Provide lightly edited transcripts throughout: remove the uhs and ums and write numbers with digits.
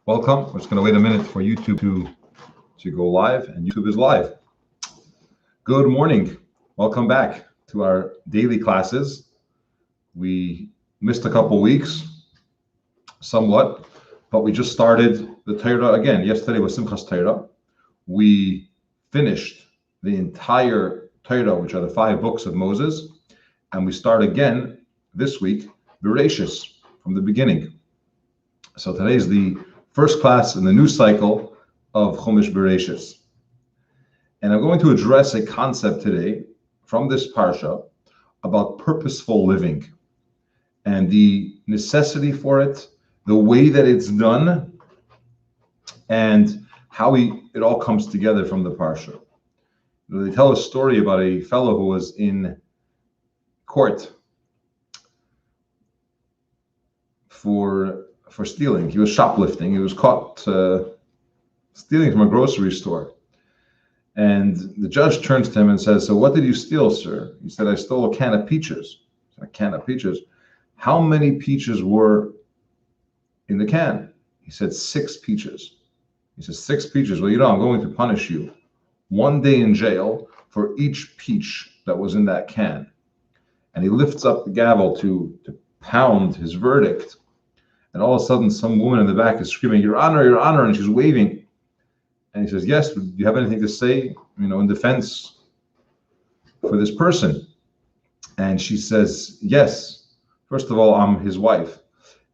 Welcome. We're just going to wait a minute for YouTube to go live, and YouTube is live. Good morning. Welcome back to our daily classes. We missed a couple weeks, somewhat, but we just started the Torah again. Yesterday was Simchas Torah. We finished the entire Torah, which are the 5 books of Moses, and we start again this week, Bereshis, from the beginning. So today's the first class in the new cycle of Chumash Bereshis. And I'm going to address a concept today from this parsha about purposeful living and the necessity for it, the way that it's done, and how it all comes together from the parsha. They tell a story about a fellow who was in court for stealing. He was shoplifting. He was caught stealing from a grocery store. And the judge turns to him and says, "So what did you steal, sir?" He said, "I stole a can of peaches." A can of peaches? How many peaches were in the can? He said, 6 peaches. He says, 6 peaches. Well, I'm going to punish you 1 day in jail for each peach that was in that can. And he lifts up the gavel to pound his verdict. And all of a sudden, some woman in the back is screaming, Your Honor, and she's waving. And he says, "Yes, do you have anything to say, in defense for this person?" And she says, "Yes. First of all, I'm his wife.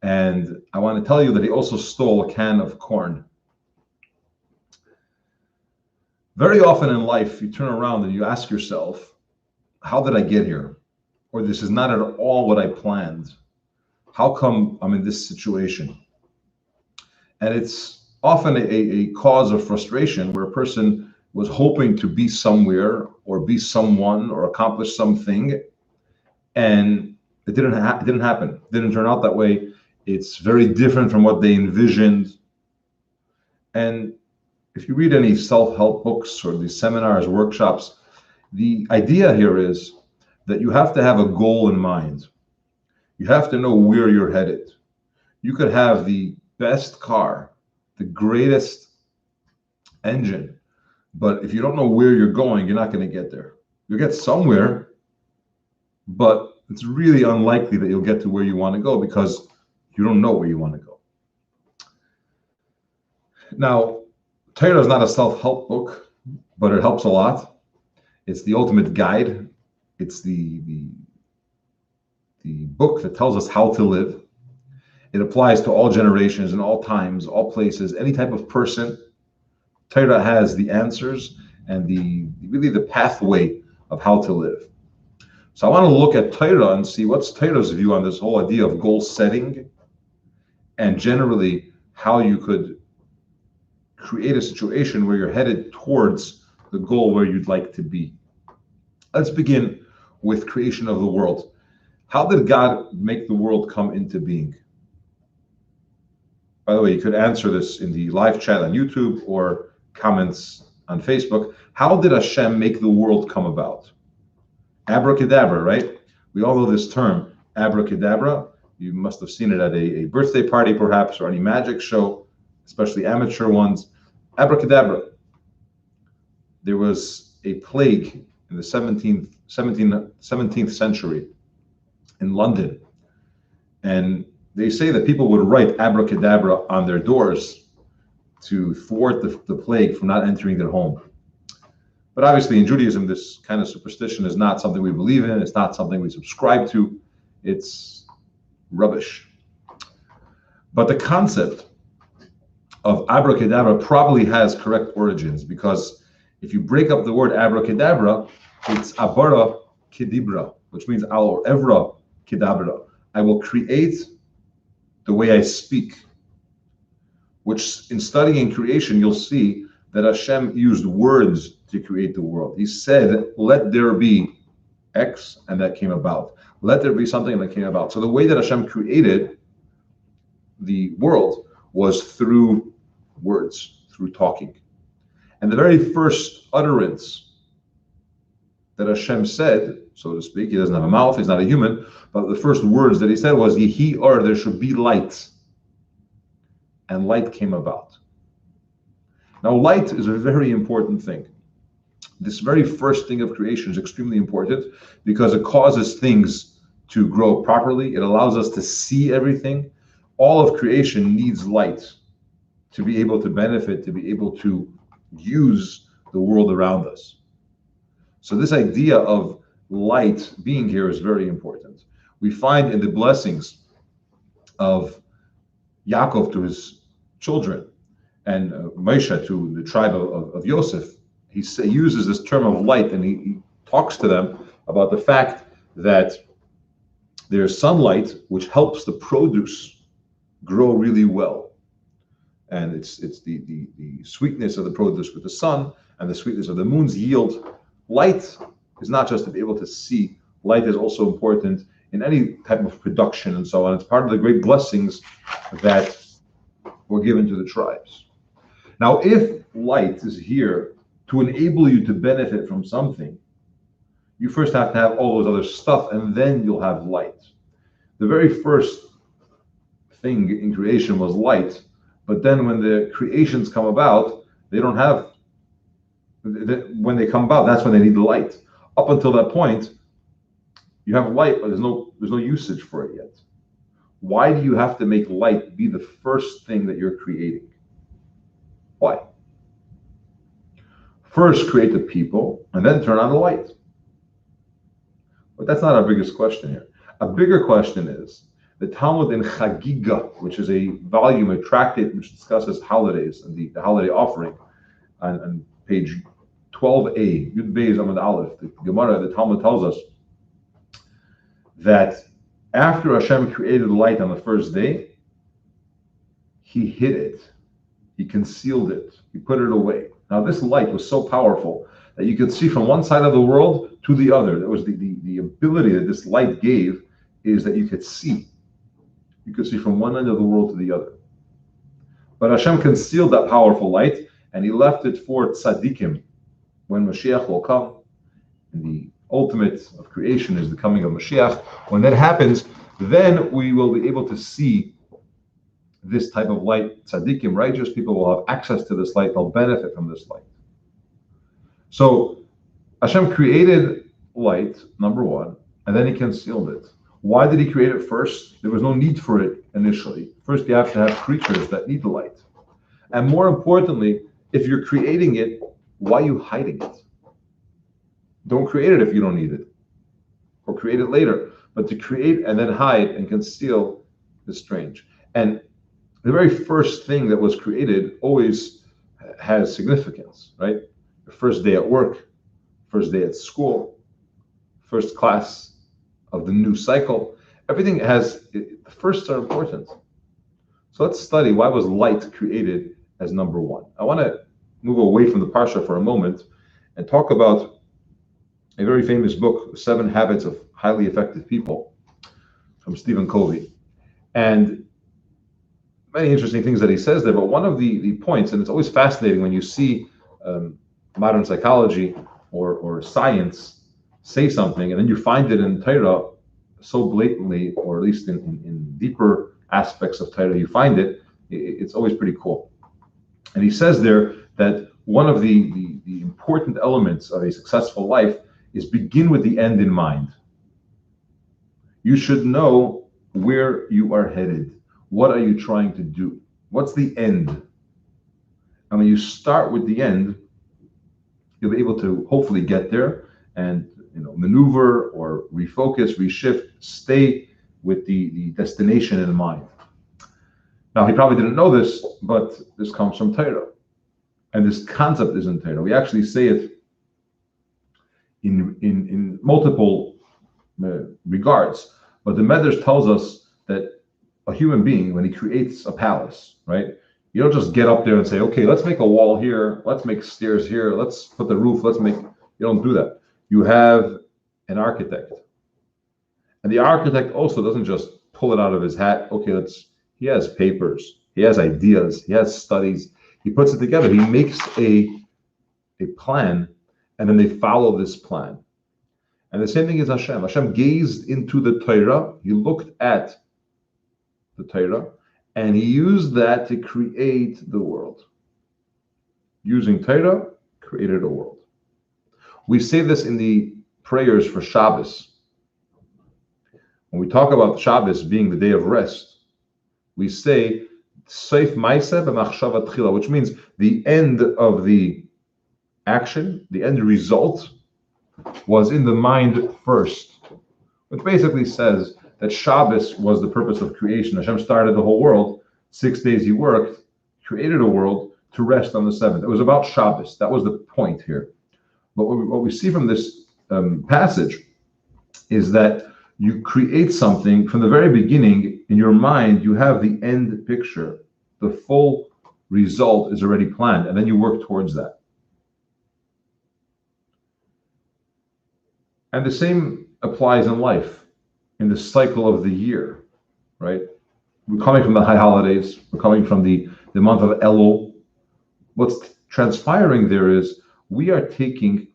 And I want to tell you that he also stole a can of corn." Very often in life, you turn around and you ask yourself, how did I get here? Or this is not at all what I planned. How come I'm in this situation? And it's often a cause of frustration where a person was hoping to be somewhere or be someone or accomplish something, and it didn't happen. It didn't turn out that way. It's very different from what they envisioned. And if you read any self-help books or these seminars, workshops, the idea here is that you have to have a goal in mind. You have to know where you're headed. You could have the best car, the greatest engine, but if you don't know where you're going, you're not going to get there. You'll get somewhere, but it's really unlikely that you'll get to where you want to go because you don't know where you want to go. Now, Torah is not a self-help book, but it helps a lot. It's the ultimate guide. It's the book that tells us how to live. It applies to all generations and all times, all places, any type of person. Torah has the answers and really the pathway of how to live. So I want to look at Torah and see what's Torah's view on this whole idea of goal setting and generally how you could create a situation where you're headed towards the goal where you'd like to be. Let's begin with creation of the world. How did God make the world come into being? By the way, you could answer this in the live chat on YouTube or comments on Facebook. How did Hashem make the world come about? Abracadabra, right? We all know this term, abracadabra. You must have seen it at a birthday party, perhaps, or any magic show, especially amateur ones. Abracadabra. There was a plague in the 17th century in London. And they say that people would write abracadabra on their doors to thwart the plague from not entering their home. But obviously in Judaism, this kind of superstition is not something we believe in. It's not something we subscribe to. It's rubbish. But the concept of abracadabra probably has correct origins, because if you break up the word abracadabra, it's abara kedibra, which means or evra kedabra. I will create the way I speak, which in studying creation, you'll see that Hashem used words to create the world. He said, let there be X, and that came about. Let there be something, and that came about. So the way that Hashem created the world was through words, through talking. And the very first utterance that Hashem said, so to speak, he doesn't have a mouth, he's not a human, but the first words that he said was, Yehi or, there should be light. and light came about. Now, light is a very important thing. This very first thing of creation is extremely important because it causes things to grow properly. It allows us to see everything. All of creation needs light to be able to benefit, to be able to use the world around us. So this idea of light being here is very important. We find in the blessings of Yaakov to his children and Moshe to the tribe of Yosef, he uses this term of light, and he talks to them about the fact that there's sunlight which helps the produce grow really well. And it's the sweetness of the produce with the sun and the sweetness of the moon's yield. Light is not just to be able to see. Light is also important in any type of production and so on. It's part of the great blessings that were given to the tribes. Now, if light is here to enable you to benefit from something, you first have to have all those other stuff, and then you'll have light. The very first thing in creation was light, but then when the creations come about, they don't have, when they come about, that's when they need the light. Up until that point, you have light, but there's no usage for it yet. Why do you have to make light be the first thing that you're creating? Why? First create the people, and then turn on the light. But that's not our biggest question here. A bigger question is the Talmud in Chagiga, which is a volume, a tractate which discusses holidays and the holiday offering, on page 12a, Yud Beis Amud Aleph, the Gemara, the Talmud tells us that after Hashem created light on the first day, he hid it, he concealed it, he put it away. Now this light was so powerful that you could see from one side of the world to the other. That was the ability that this light gave, is that you could see. You could see from one end of the world to the other. But Hashem concealed that powerful light, and he left it for tzaddikim. When Mashiach will come, and the ultimate of creation is the coming of Mashiach, when that happens, then we will be able to see this type of light. Tzaddikim, righteous people, will have access to this light. They'll benefit from this light. So Hashem created light, number one, and then he concealed it. Why did he create it first? There was no need for it initially. First, you have to have creatures that need the light. And more importantly, if you're creating it, why are you hiding it? Don't create it if you don't need it. Or create it later. But to create and then hide and conceal is strange. And the very first thing that was created always has significance, right? The first day at work, first day at school, first class of the new cycle. Everything has, the firsts are important. So let's study why was light created as number one. I want to move away from the Parsha for a moment and talk about a very famous book, 7 Habits of Highly Effective People, from Stephen Covey. And many interesting things that he says there, but one of the points, and it's always fascinating when you see modern psychology or science say something, and then you find it in Torah so blatantly, or at least in deeper aspects of Torah, you find it, it's always pretty cool. And he says there that one of the important elements of a successful life is begin with the end in mind. You should know where you are headed. What are you trying to do? What's the end? And when you start with the end, you'll be able to hopefully get there and maneuver or refocus, reshift, stay with the destination in mind. Now, he probably didn't know this, but this comes from Torah. And this concept is in Torah. We actually say it in multiple regards. But the Medrash tells us that a human being, when he creates a palace, right? You don't just get up there and say, okay, let's make a wall here, let's make stairs here, let's put the roof, you don't do that. You have an architect. And the architect also doesn't just pull it out of his hat. Okay, he has papers, he has ideas, he has studies, he puts it together, he makes a plan, and then they follow this plan. And the same thing is Hashem. Hashem gazed into the Torah, he looked at the Torah, And he used that to create the world. Using Torah, created a world. We say this in the prayers for Shabbos. When we talk about Shabbos being the day of rest, we say Seif Maaseh b'machshava tchila, which means the end of the action, the end result, was in the mind first. Which basically says that Shabbos was the purpose of creation. Hashem started the whole world. 6 days he worked, created a world to rest on the seventh. It was about Shabbos. That was the point here. But what we see from this passage is that you create something from the very beginning. In your mind, you have the end picture. The full result is already planned, and then you work towards that. And the same applies in life, in the cycle of the year, right? We're coming from the high holidays. We're coming from the month of Elul. What's transpiring there is we are taking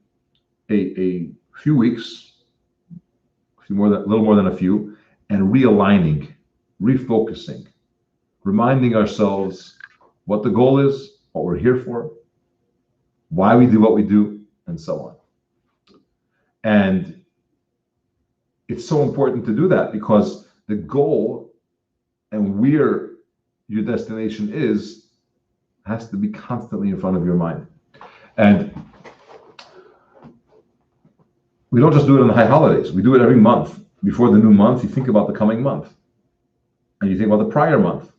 a few weeks, a little more than a few, and realigning, refocusing, reminding ourselves what the goal is, what we're here for, why we do what we do, and so on. And it's so important to do that because the goal and where your destination is has to be constantly in front of your mind. And we don't just do it on the high holidays. We do it every month. Before the new month, you think about the coming month. And you think about the prior month.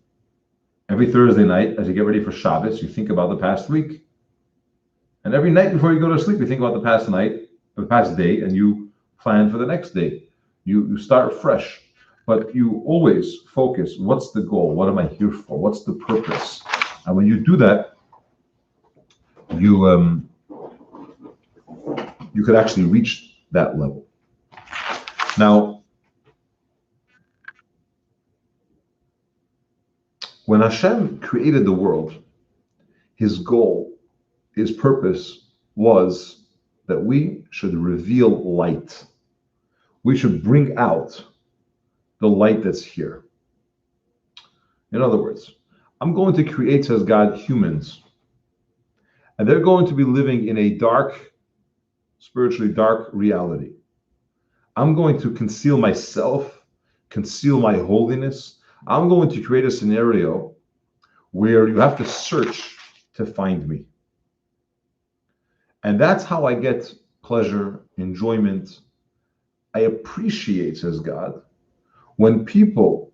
Every Thursday night, as you get ready for Shabbos, you think about the past week. And every night before you go to sleep, you think about the past night, the past day, and you plan for the next day. You start fresh. But you always focus, what's the goal? What am I here for? What's the purpose? And when you do that, you could actually reach that level. Now, when Hashem created the world, his goal, his purpose was that we should reveal light. We should bring out the light that's here. In other words, I'm going to create, says God, humans. And they're going to be living in a dark, spiritually dark reality. I'm going to conceal myself, conceal my holiness. I'm going to create a scenario where you have to search to find me. And that's how I get pleasure, enjoyment. I appreciate, says God, when people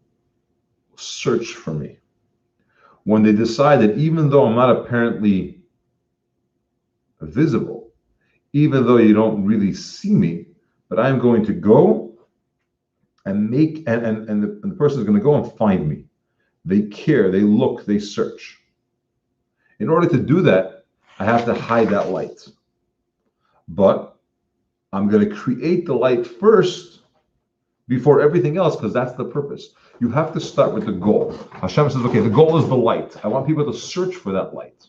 search for me. When they decide that even though I'm not apparently visible, even though you don't really see me, but I'm going to go and the person is going to go and find me. They care, they look, they search. In order to do that, I have to hide that light. But I'm going to create the light first before everything else, because that's the purpose. You have to start with the goal. Hashem says, okay, the goal is the light. I want people to search for that light,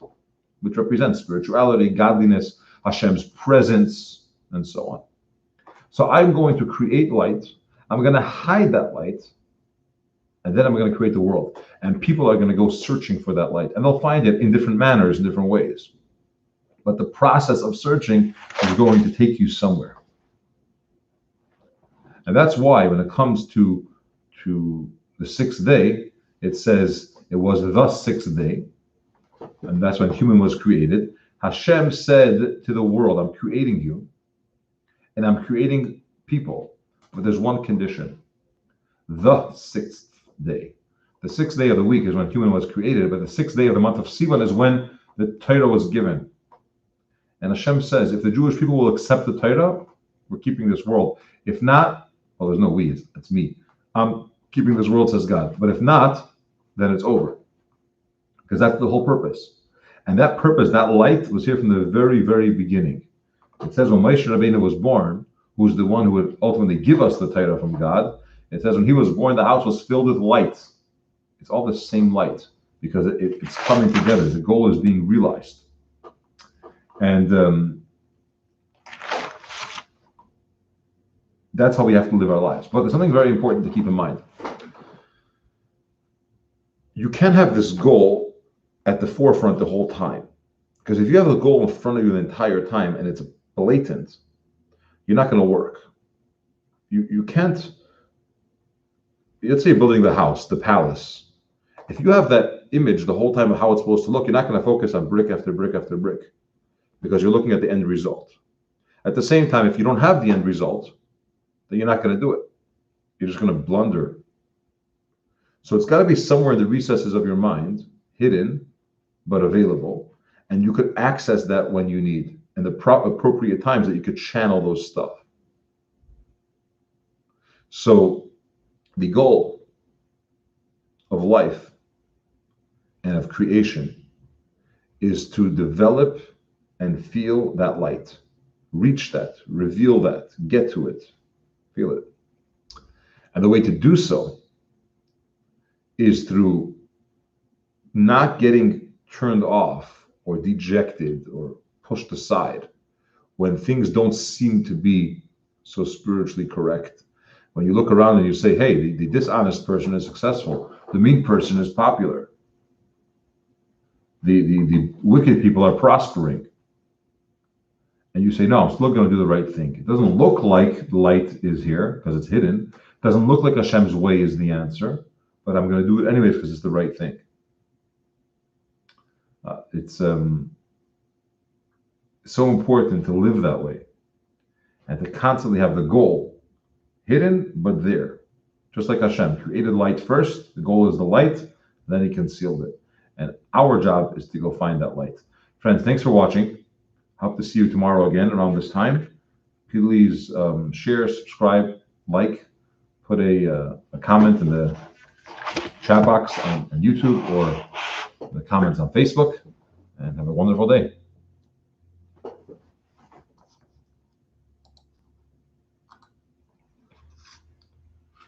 which represents spirituality, godliness, Hashem's presence, and so on. So I'm going to create light. I'm going to hide that light. And then I'm going to create the world. And people are going to go searching for that light. And they'll find it in different manners, in different ways. But the process of searching is going to take you somewhere. And that's why when it comes to the sixth day, it says it was the sixth day. And that's when human was created. Hashem said to the world, I'm creating you. And I'm creating people. But there's one condition. The sixth day. The sixth day of the week is when human was created. But the sixth day of the month of Sivan is when the Torah was given. And Hashem says, if the Jewish people will accept the Torah, we're keeping this world. If not, well, there's no we, it's me. I'm keeping this world, says God. But if not, then it's over. Because that's the whole purpose. And that purpose, that light, was here from the very, very beginning. It says when Moshe Rabbeinu was born, who's the one who would ultimately give us the Torah from God, it says when he was born, the house was filled with light. It's all the same light because it's coming together. The goal is being realized. And that's how we have to live our lives. But there's something very important to keep in mind. you can't have this goal at the forefront the whole time. Because if you have a goal in front of you the entire time and it's blatant, you're not going to work. You can't, let's say building the house, the palace. If you have that image the whole time of how it's supposed to look, you're not going to focus on brick after brick after brick because you're looking at the end result. At the same time, if you don't have the end result, then you're not going to do it. You're just going to blunder. So it's got to be somewhere in the recesses of your mind, hidden, but available. And you could access that when you need, and the appropriate times that you could channel those stuff. So the goal of life and of creation is to develop and feel that light, reach that, reveal that, get to it, feel it. And the way to do so is through not getting turned off or dejected or pushed aside when things don't seem to be so spiritually correct. When you look around and you say, hey, the dishonest person is successful, the mean person is popular, the wicked people are prospering. And you say, no, I'm still going to do the right thing. It doesn't look like the light is here because it's hidden. It doesn't look like Hashem's way is the answer, but I'm going to do it anyways because it's the right thing. It's so important to live that way and to constantly have the goal hidden but there. Just like Hashem created light first, the goal is the light, then he concealed it. And our job is to go find that light. Friends, thanks for watching. Hope to see you tomorrow again around this time. Please share, subscribe, like, put a comment in the chat box on YouTube or the comments on Facebook, and have a wonderful day.